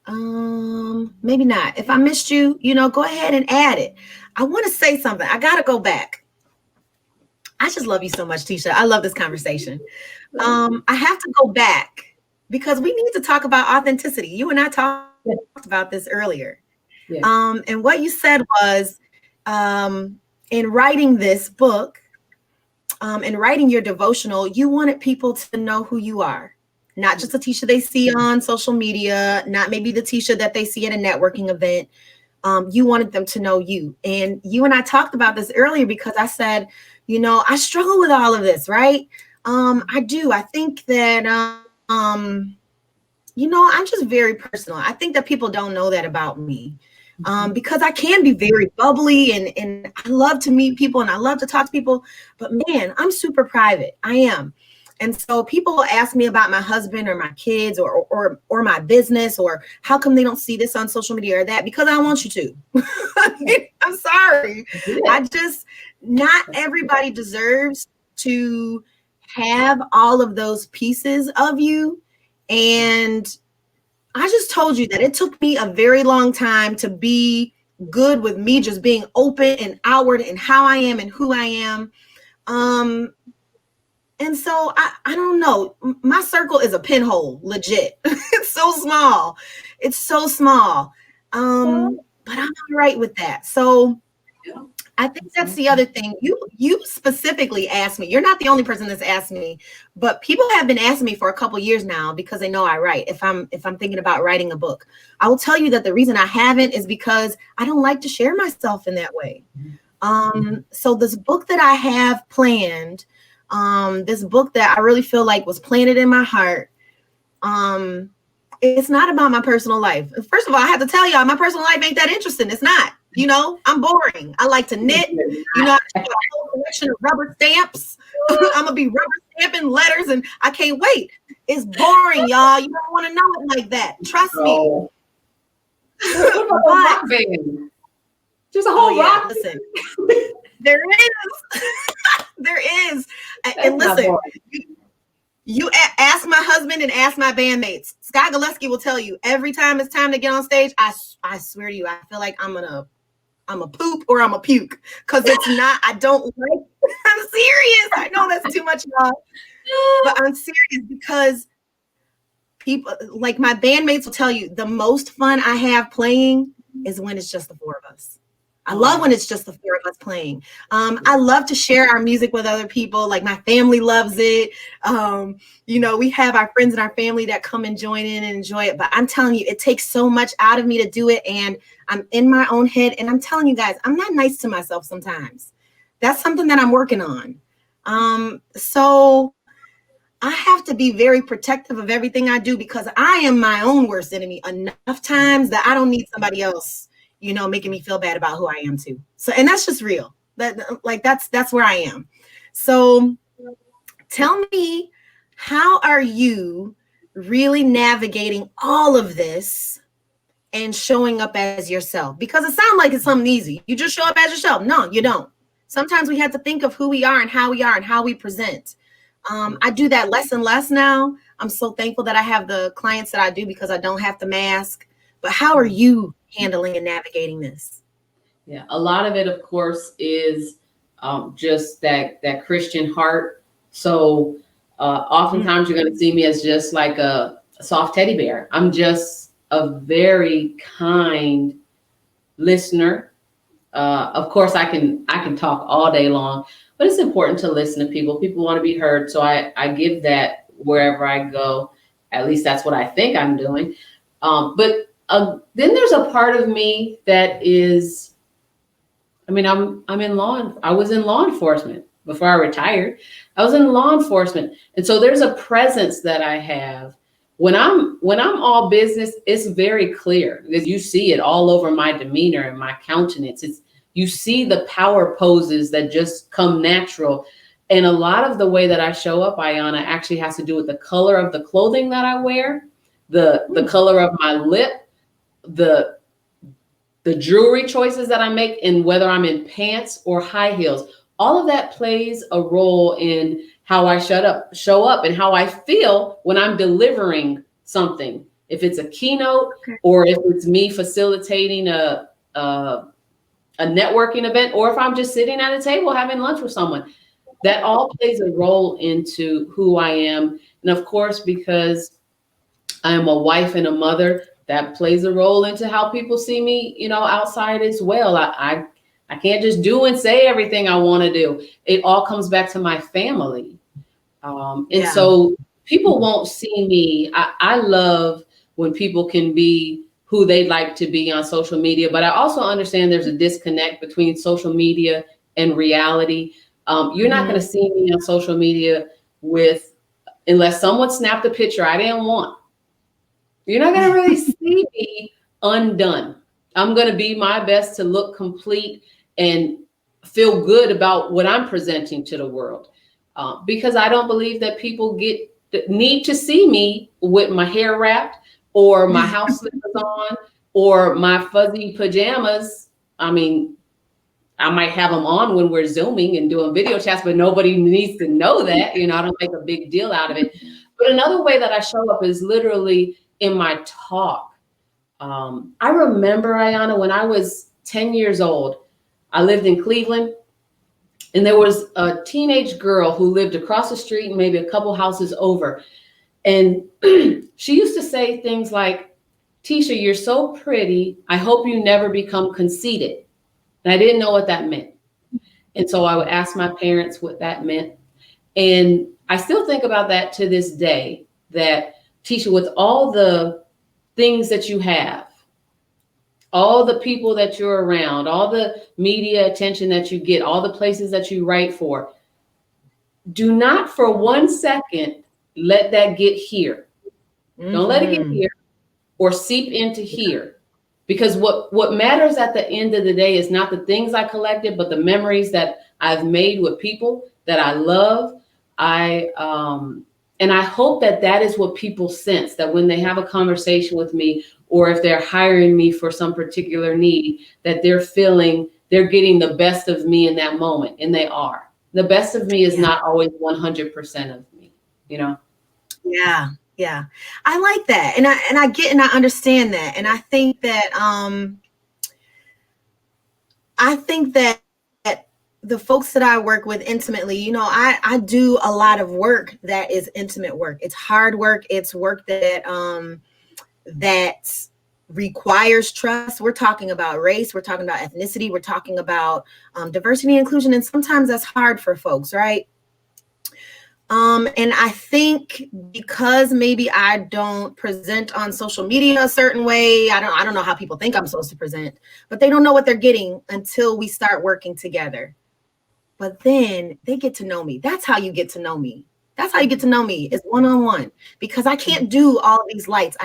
Maybe not. If I missed you, go ahead and add it. I want to say something. I got to go back. I just love you so much, Tisha. I love this conversation. I have to go back because we need to talk about authenticity. You and I talked about this earlier. Yeah. And what you said was, in writing this book, and writing your devotional, you wanted people to know who you are. Not just the Tisha they see on social media, not maybe the Tisha that they see at a networking event. You wanted them to know you. And you and I talked about this earlier because I said, I struggle with all of this, right? I do. I think that, I'm just very personal. I think that people don't know that about me. Because I can be very bubbly and I love to meet people and I love to talk to people, but man, I'm super private. I am. And so people will ask me about my husband or my kids or my business, or how come they don't see this on social media or that, because I want you to. I'm sorry. Not everybody deserves to have all of those pieces of you. And I just told you that it took me a very long time to be good with me just being open and outward in how I am and who I am. And so I don't know. My circle is a pinhole, legit. It's so small. It's so small. But I'm all right with that. So I think that's the other thing. You specifically asked me. You're not the only person that's asked me, but people have been asking me for a couple years now because they know I write. If I'm thinking about writing a book, I will tell you that the reason I haven't is because I don't like to share myself in that way. So this book that I have planned, this book that I really feel like was planted in my heart, it's not about my personal life. First of all, I have to tell y'all, my personal life ain't that interesting. It's not. I'm boring. I like to knit. I have a whole collection of rubber stamps. I'm going to be rubber stamping letters, and I can't wait. It's boring, y'all. You don't want to know it like that. Trust me. Rock band. Just a whole rock. Listen, there is. There is. And listen, you ask my husband and ask my bandmates. Scott Gillespie will tell you every time it's time to get on stage, I swear to you, I feel like I'm a poop or I'm a puke, because it's not, I don't like, I'm serious. I know that's too much, y'all, but I'm serious because people, like my bandmates will tell you, the most fun I have playing is when it's just the four of us. I love when it's just the four of us playing. I love to share our music with other people. Like my family loves it. We have our friends and our family that come and join in and enjoy it. But I'm telling you, it takes so much out of me to do it. And I'm in my own head. And I'm telling you guys, I'm not nice to myself sometimes. That's something that I'm working on. So I have to be very protective of everything I do, because I am my own worst enemy enough times that I don't need somebody else making me feel bad about who I am too. So, and that's just real. That's where I am. So tell me, how are you really navigating all of this and showing up as yourself? Because it sounds like it's something easy. You just show up as yourself. No, you don't. Sometimes we have to think of who we are and how we present. I do that less and less now. I'm so thankful that I have the clients that I do because I don't have to mask. But how are you handling and navigating this? Yeah, a lot of it, of course, is just that Christian heart. So oftentimes you're going to see me as just like a soft teddy bear. I'm just a very kind listener. Of course, I can talk all day long, but it's important to listen to people. People want to be heard. So I give that wherever I go. At least that's what I think I'm doing. But then there's a part of me that is, I was in law enforcement before I retired. I was in law enforcement. And so there's a presence that I have. When I'm all business, it's very clear, because you see it all over my demeanor and my countenance. It's you see the power poses that just come natural. And a lot of the way that I show up, Ayana, actually has to do with the color of the clothing that I wear, the color of my lip, the jewelry choices that I make, and whether I'm in pants or high heels. All of that plays a role in how I show up and how I feel when I'm delivering something. If it's a keynote, or if it's me facilitating a networking event, or if I'm just sitting at a table having lunch with someone, that all plays a role into who I am. And of course, because I am a wife and a mother, that plays a role into how people see me, outside as well. I can't just do and say everything I want to do. It all comes back to my family. So people won't see me. I love when people can be who they'd like to be on social media, but I also understand there's a disconnect between social media and reality. You're not going to see me on social media unless someone snapped a picture I didn't want. You're not going to really see me undone. I'm going to be my best to look complete and feel good about what I'm presenting to the world. Because I don't believe that people need to see me with my hair wrapped, or my house slippers on, or my fuzzy pajamas. I mean, I might have them on when we're Zooming and doing video chats, but nobody needs to know that. I don't make a big deal out of it. But another way that I show up is literally in my talk. I remember, Ayana, when I was 10 years old, I lived in Cleveland, and there was a teenage girl who lived across the street and maybe a couple houses over. And she used to say things like, "Tisha, you're so pretty. I hope you never become conceited." And I didn't know what that meant. And so I would ask my parents what that meant. And I still think about that to this day, that Tisha, with all the things that you have, all the people that you're around, all the media attention that you get, all the places that you write for, do not for 1 second let that get here. Don't let it get here or seep into here. Because what matters at the end of the day is not the things I collected, but the memories that I've made with people that I love. And I hope that is what people sense, that when they have a conversation with me, or if they're hiring me for some particular need, that they're feeling they're getting the best of me in that moment. And they are. The best of me is not always 100% of me, Yeah. I like that. And I get and I understand that. And I think that the folks that I work with intimately, I do a lot of work that is intimate work. It's hard work. It's work that requires trust. We're talking about race. We're talking about ethnicity. We're talking about diversity and inclusion. And sometimes that's hard for folks, right? And I think because maybe I don't present on social media a certain way, I don't know how people think I'm supposed to present, but they don't know what they're getting until we start working together. But then they get to know me. That's how you get to know me. That's how you get to know me, is one-on-one, because I can't do all these lights.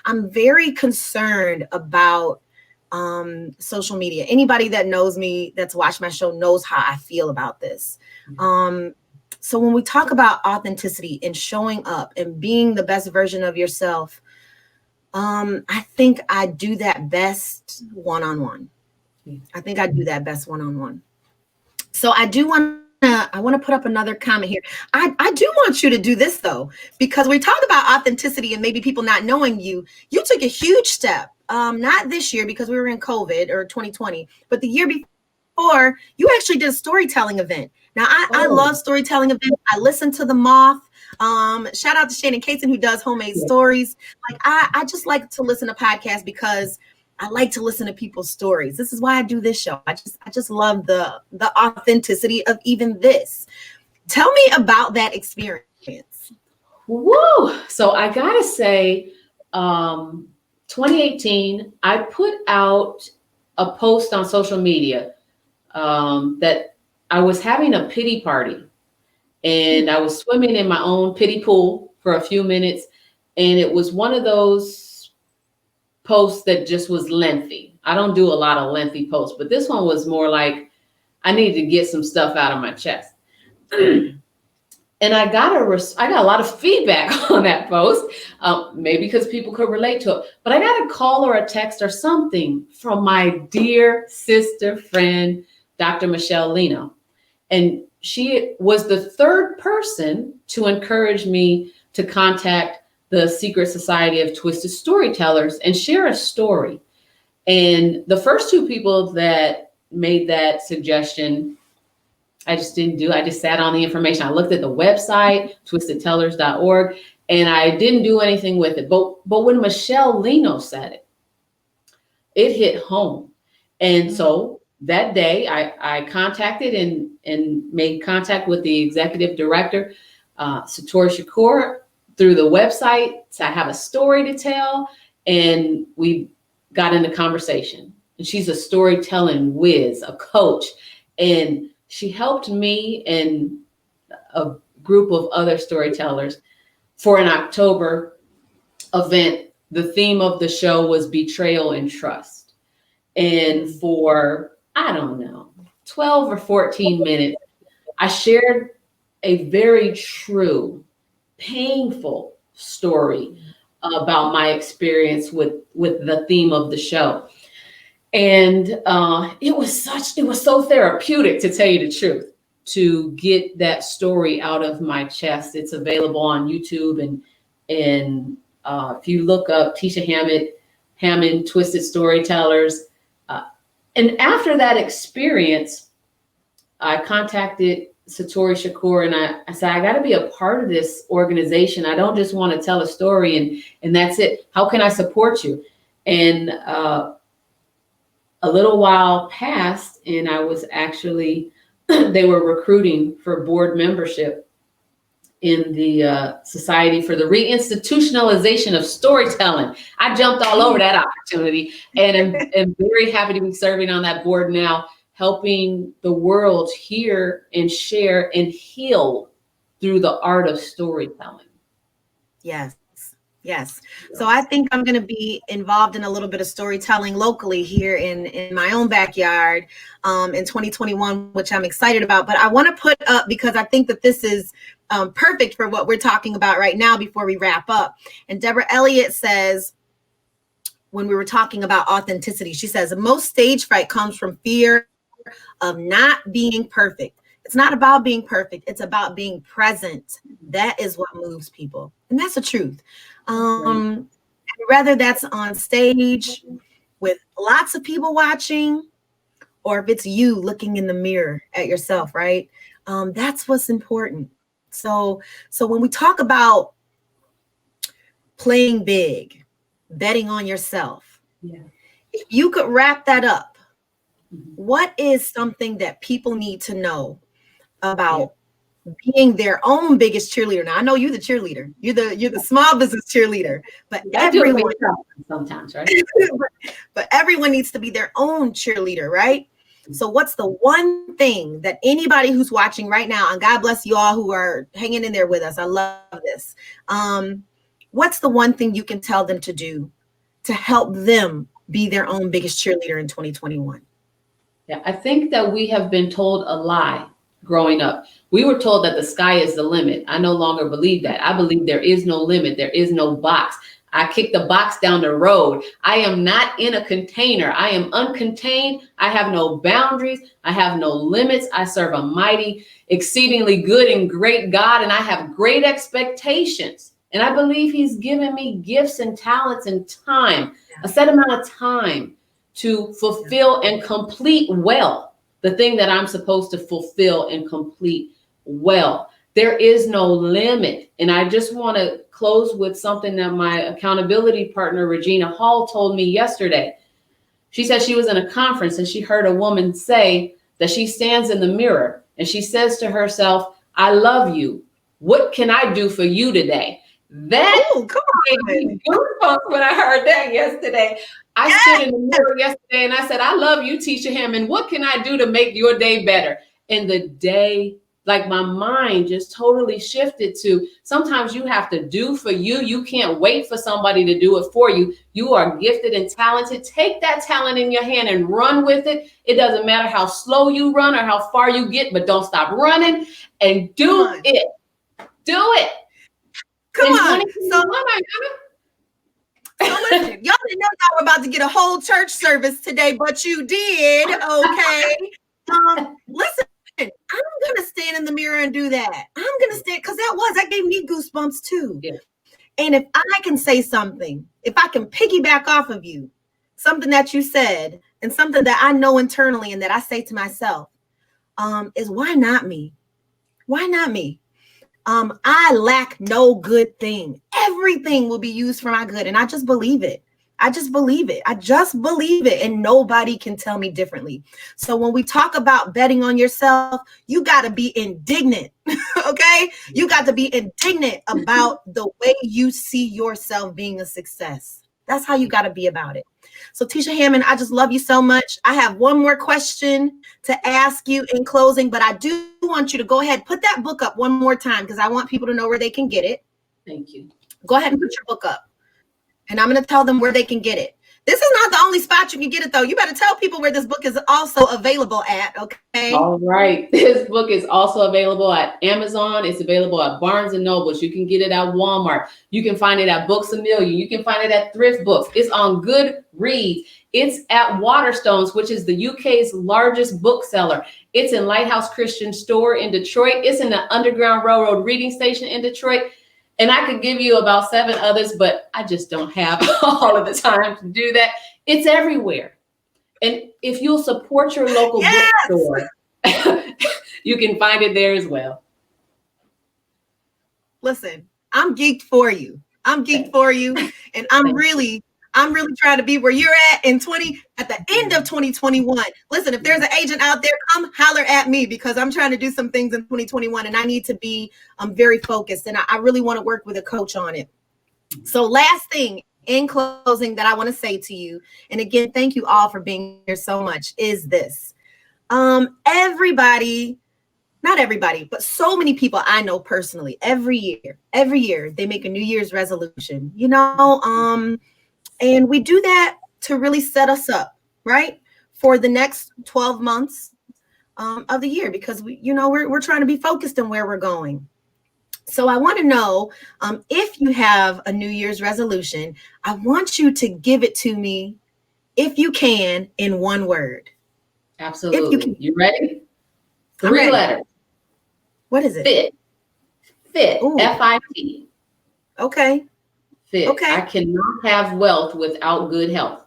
I'm very concerned about social media. Anybody that knows me, that's watched my show, knows how I feel about this. So when we talk about authenticity and showing up and being the best version of yourself, I think I do that best one-on-one. I think I do that best one-on-one. So I want to put up another comment here. I do want you to do this, though, because we talk about authenticity and maybe people not knowing you. You took a huge step, not this year because we were in COVID or 2020, but the year before, you actually did a storytelling event. Now, I love storytelling events. I listen to The Moth. Shout out to Shannon Caton, who does homemade stories. Like I just like to listen to podcasts because I like to listen to people's stories. This is why I do this show. I just love the authenticity of even this. Tell me about that experience. Woo! So I gotta say, 2018, I put out a post on social media that I was having a pity party, and I was swimming in my own pity pool for a few minutes. And it was one of those posts that just was lengthy. I don't do a lot of lengthy posts, but this one was more like I needed to get some stuff out of my chest. And I got a lot of feedback on that post, maybe because people could relate to it. But I got a call or a text or something from my dear sister friend, Dr. Michelle Leno. And she was the third person to encourage me to contact the Secret Society of Twisted Storytellers and share a story. And the first two people that made that suggestion, I just didn't do. I just sat on the information. I looked at the website, twistedtellers.org, and I didn't do anything with it. But when Michelle Leno said it hit home. And so that day I contacted and made contact with the executive director, Satori Shakur, through the website. So I have a story to tell, and we got into conversation. And she's a storytelling whiz, a coach, and she helped me and a group of other storytellers for an October event. The theme of the show was betrayal and trust. And for, I don't know, 12 or 14 minutes, I shared a very true, painful story about my experience with the theme of the show. And it was so therapeutic, to tell you the truth, to get that story out of my chest. It's available on YouTube. And if you look up Tisha Hammond, Twisted Storytellers. And after that experience, I contacted Satori Shakur, and I said, I got to be a part of this organization. I don't just want to tell a story and that's it. How can I support you? And a little while passed, and I was actually, they were recruiting for board membership in the Society for the Reinstitutionalization of Storytelling. I jumped all over that opportunity, and am very happy to be serving on that board now, helping the world hear and share and heal through the art of storytelling. Yes. Yes. So I think I'm going to be involved in a little bit of storytelling locally here in my own backyard in 2021, which I'm excited about. But I want to put up, because I think that this is perfect for what we're talking about right now before we wrap up. And Deborah Elliott says, when we were talking about authenticity, she says, most stage fright comes from fear of not being perfect. It's not about being perfect. It's about being present. That is what moves people. And that's the truth. Whether that's on stage with lots of people watching, or if it's you looking in the mirror at yourself, right? That's what's important. So when we talk about playing big, betting on yourself, if you could wrap that up, what is something that people need to know about being their own biggest cheerleader? Now, I know you're the cheerleader. You're the small business cheerleader, but everyone sometimes, right? but everyone needs to be their own cheerleader, right? So what's the one thing that anybody who's watching right now, and God bless you all who are hanging in there with us, I love this. What's the one thing you can tell them to do to help them be their own biggest cheerleader in 2021? Yeah, I think that we have been told a lie growing up. We were told that the sky is the limit. I no longer believe that. I believe there is no limit. There is no box. I kick the box down the road. I am not in a container. I am uncontained. I have no boundaries. I have no limits. I serve a mighty, exceedingly good and great God, and I have great expectations. And I believe he's given me gifts and talents and time, a set amount of time to fulfill and complete well the thing that I'm supposed to fulfill and complete well. There is no limit. And I just want to close with something that my accountability partner, Regina Hall, told me yesterday. She said she was in a conference and she heard a woman say that she stands in the mirror and she says to herself, I love you. What can I do for you today? That gave me goosebumps when I heard that yesterday. I stood in the mirror yesterday and I said, I love you, Tisha Hammond. What can I do to make your day better? And the day Like my mind just totally shifted to sometimes you have to do for you. You can't wait for somebody to do it for you. You are gifted and talented. Take that talent in your hand and run with it. It doesn't matter how slow you run or how far you get, but don't stop running and do it. Do it. Come in on. 2021, So listen, y'all didn't know y'all were about to get a whole church service today, but you did. Okay. Listen, I'm gonna stand in the mirror and do that. I'm gonna stand because that gave me goosebumps too. Yeah. And if I can say something, if I can piggyback off of you, something that you said, and something that I know internally and that I say to myself, is why not me? Why not me? I lack no good thing. Everything will be used for my good. And I just believe it. I just believe it. I just believe it. And nobody can tell me differently. So when we talk about betting on yourself, you got to be indignant. Okay. You got to be indignant about the way you see yourself being a success. That's how you got to be about it. So Tisha Hammond, I just love you so much. I have one more question to ask you in closing, but I do want you to go ahead, put that book up one more time because I want people to know where they can get it. Thank you. Go ahead and put your book up. And I'm going to tell them where they can get it. This is not the only spot you can get it, though. You better tell people where this book is also available at, okay? All right. This book is also available at Amazon. It's available at Barnes & Noble. You can get it at Walmart. You can find it at Books A Million. You can find it at Thrift Books. It's on Goodreads. It's at Waterstones, which is the UK's largest bookseller. It's in Lighthouse Christian Store in Detroit. It's in the Underground Railroad Reading Station in Detroit. And I could give you about 7 others, but I just don't have all of the time to do that. It's everywhere. And if you'll support your local bookstore, you can find it there as well. Listen, I'm geeked for you. I'm geeked for you. And I'm really trying to be where you're at at the end of 2021. Listen, if there's an agent out there, come holler at me because I'm trying to do some things in 2021 and I need to be very focused. And I really want to work with a coach on it. So last thing in closing that I want to say to you, and again, thank you all for being here so much, is this. Everybody, not everybody, but so many people I know personally, every year, they make a New Year's resolution, and we do that to really set us up, right, for the next 12 months of the year, because we're trying to be focused on where we're going. So I want to know if you have a New Year's resolution, I want you to give it to me, if you can, in one word. Absolutely. You ready? 3 ready. letters. What is it? Fit. Ooh. FIT. Okay. Fit. Okay. I cannot have wealth without good health.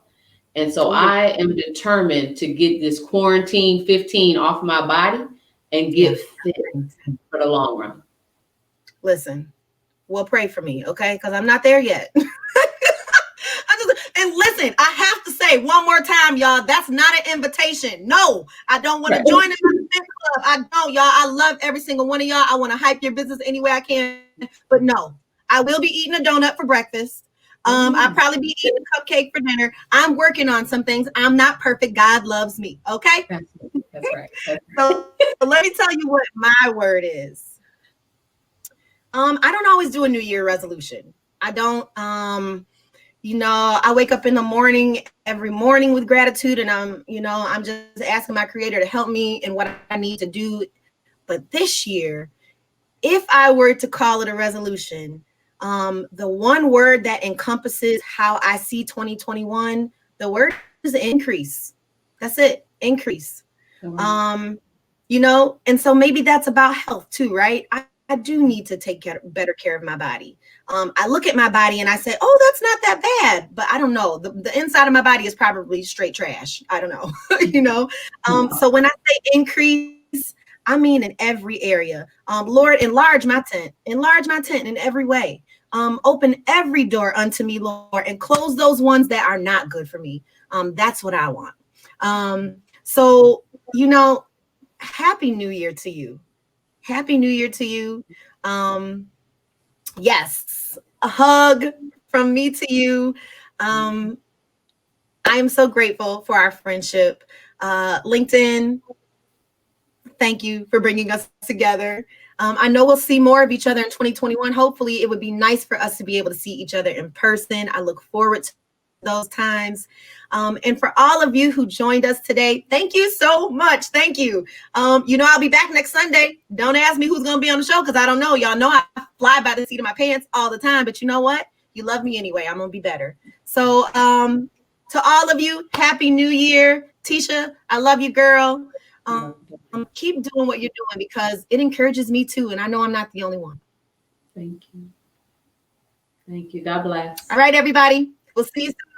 And so I am determined to get this quarantine 15 off my body and get fit for the long run. Listen, well, pray for me, okay? Because I'm not there yet. And listen, I have to say one more time, y'all, that's not an invitation. No, I don't want to join in the club. I don't, y'all. I love every single one of y'all. I want to hype your business any way I can. But no, I will be eating a donut for breakfast. I'll probably be eating a cupcake for dinner. I'm working on some things. I'm not perfect. God loves me. Okay? That's right. So let me tell you what my word is. I don't always do a New Year resolution. I don't. I wake up in the morning every morning with gratitude, and I'm just asking my Creator to help me in what I need to do. But this year, if I were to call it a resolution, the one word that encompasses how I see 2021, the word is increase. That's it, increase. And so maybe that's about health too, right? I do need to take better care of my body. I look at my body and I say, oh, that's not that bad. But I don't know. The inside of my body is probably straight trash. I don't know. So when I say increase, I mean in every area. Lord, enlarge my tent in every way. Open every door unto me, Lord, and close those ones that are not good for me. That's what I want. So, Happy New Year to you. Happy New Year to you. Yes, a hug from me to you. I am so grateful for our friendship. LinkedIn, thank you for bringing us together. I know we'll see more of each other in 2021. Hopefully, it would be nice for us to be able to see each other in person. I look forward to those times. And for all of you who joined us today, thank you so much. Thank you. I'll be back next Sunday. Don't ask me who's going to be on the show because I don't know. Y'all know I fly by the seat of my pants all the time. But you know what? You love me anyway. I'm going to be better. So to all of you, Happy New Year. Tisha, I love you, girl. Keep doing what you're doing because it encourages me too. And I know I'm not the only one. Thank you. Thank you. God bless. All right, everybody. We'll see you soon.